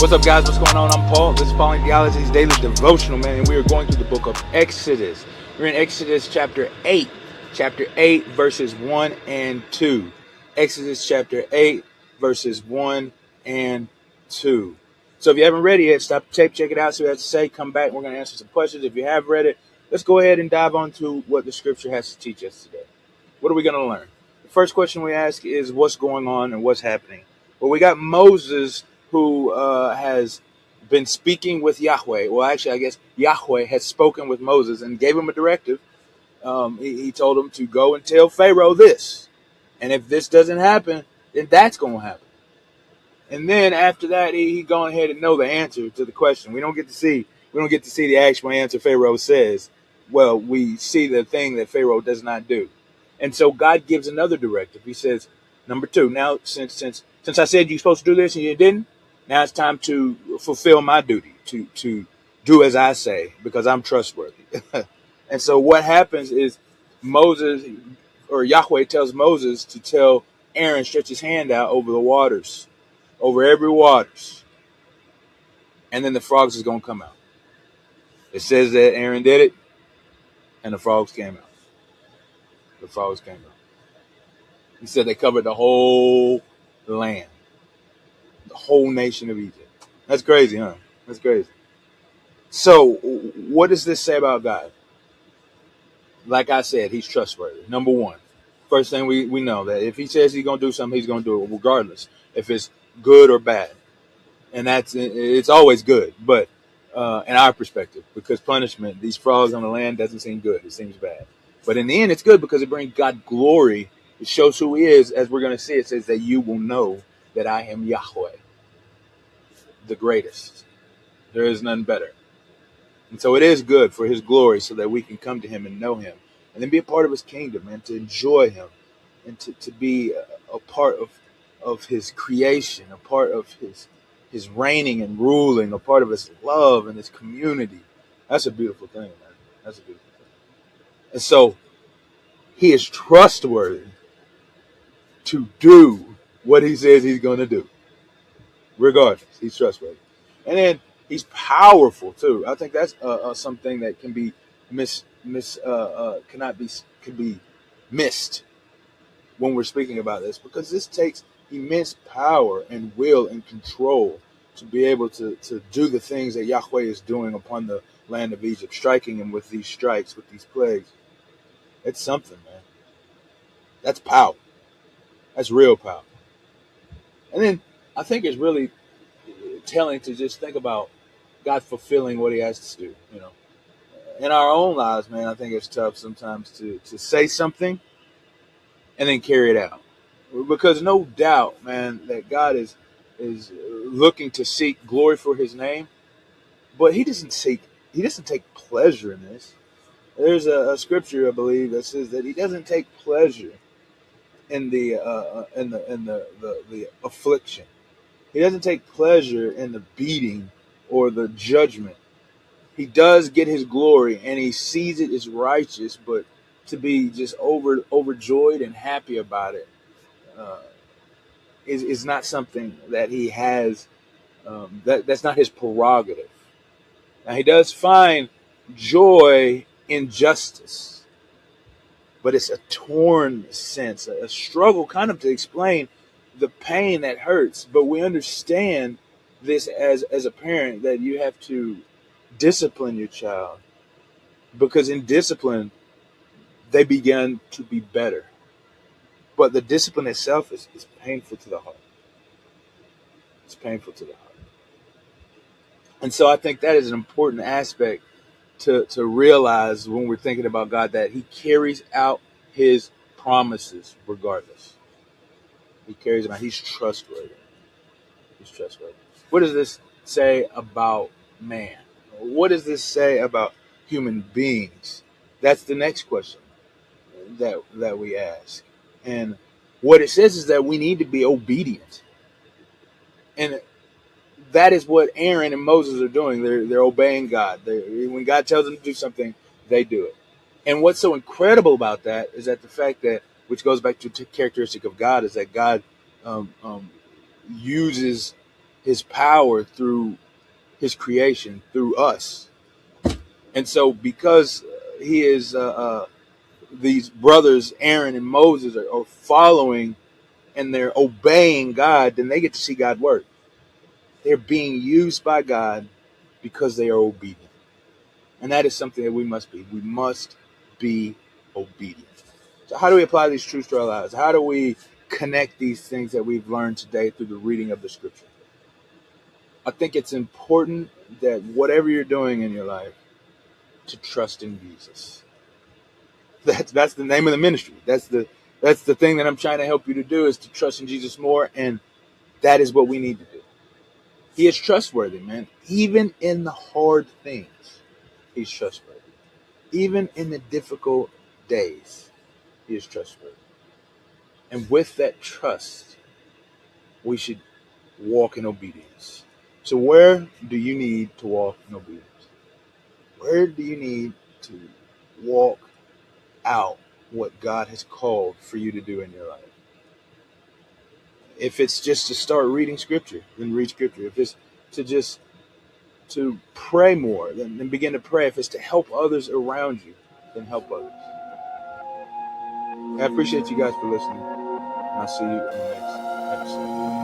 What's up, guys? What's going on? I'm Paul. This is Paul and Theology's daily devotional, man, and we are going through the book of Exodus. We're in Exodus chapter 8, verses 1 and 2. Exodus chapter 8, verses 1 and 2. So if you haven't read it yet, stop the tape, check it out, see what it has to say, come back, we're going to answer some questions. If you have read it, let's go ahead and dive on to what the scripture has to teach us today. What are we going to learn? The first question we ask is what's going on and what's happening. Well, we got Moses, who has been speaking with Yahweh. Well, actually, I guess Yahweh has spoken with Moses and gave him a directive. He told him to go and tell Pharaoh this. And if this doesn't happen, then that's going to happen. And then after that, he gone ahead and know the answer to the question. We don't get to see the actual answer Pharaoh says. Well, we see the thing that Pharaoh does not do. And so God gives another directive. He says, number 2, now since I said you're supposed to do this and you didn't, now it's time to fulfill my duty, to do as I say, because I'm trustworthy. And so what happens is Yahweh tells Moses to tell Aaron, stretch his hand out over the waters, over every waters. And then the frogs is going to come out. It says that Aaron did it, and the frogs came out. The frogs came out. He said they covered the whole land, the whole nation of Egypt. That's crazy, huh? That's crazy. So what does this say about God? Like I said, he's trustworthy. Number 1. First thing we know that if he says he's going to do something, he's going to do it regardless if it's good or bad. And it's always good, but in our perspective, because punishment, these frogs on the land doesn't seem good. It seems bad. But in the end, it's good because it brings God glory. It shows who he is. As we're going to see, it says that you will know that I am Yahweh, the greatest. There is none better. And so it is good for his glory so that we can come to him and know him and then be a part of his kingdom and to enjoy him and to be a part of his creation, a part of his reigning and ruling, a part of his love and his community. That's a beautiful thing, man. That's a beautiful thing. And so he is trustworthy to do what he says he's going to do. Regardless, he's trustworthy. And then he's powerful too. I think that's something that can be could be missed when we're speaking about this, because this takes immense power and will and control to be able to do the things that Yahweh is doing upon the land of Egypt, striking him with these strikes, with these plagues. It's something, man. That's power. That's real power. And then I think it's really telling to just think about God fulfilling what he has to do. In our own lives, man, I think it's tough sometimes to say something and then carry it out, because no doubt, man, that God is looking to seek glory for his name, but he doesn't take pleasure in this. There's a scripture, I believe, that says that he doesn't take pleasure in the affliction. He doesn't take pleasure in the beating or the judgment. He does get his glory, and he sees it as righteous, but to be just overjoyed and happy about it is not something that he has. That's not his prerogative. Now, he does find joy in justice, but it's a torn sense, a struggle kind of to explain the pain that hurts. But we understand this as a parent, that you have to discipline your child, because in discipline they begin to be better. But the discipline itself is painful to the heart. It's painful to the heart. And so I think that is an important aspect to realize when we're thinking about God, that he carries out his promises regardless. He carries them out. He's trustworthy. He's trustworthy. What does this say about man? What does this say about human beings? That's the next question that we ask. And what it says is that we need to be obedient. And that is what Aaron and Moses are doing. They're obeying God. When God tells them to do something, they do it. And what's so incredible about that is that the fact that, which goes back to the characteristic of God, is that God uses his power through his creation, through us. And so because he is these brothers, Aaron and Moses, are following and they're obeying God, then they get to see God work. They're being used by God because they are obedient. And that is something that we must be. We must be obedient. So how do we apply these truths to our lives? How do we connect these things that we've learned today through the reading of the scripture? I think it's important that whatever you're doing in your life, to trust in Jesus. That's the name of the ministry. That's the thing that I'm trying to help you to do, is to trust in Jesus more, and that is what we need to do. He is trustworthy, man. Even in the hard things, he's trustworthy. Even in the difficult days, he is trustworthy. And with that trust, we should walk in obedience. So where do you need to walk in obedience? Where do you need to walk out what God has called for you to do in your life? If it's just to start reading scripture, then read scripture. If it's to pray more, then begin to pray. If it's to help others around you, then help others. I appreciate you guys for listening, and I'll see you in the next episode.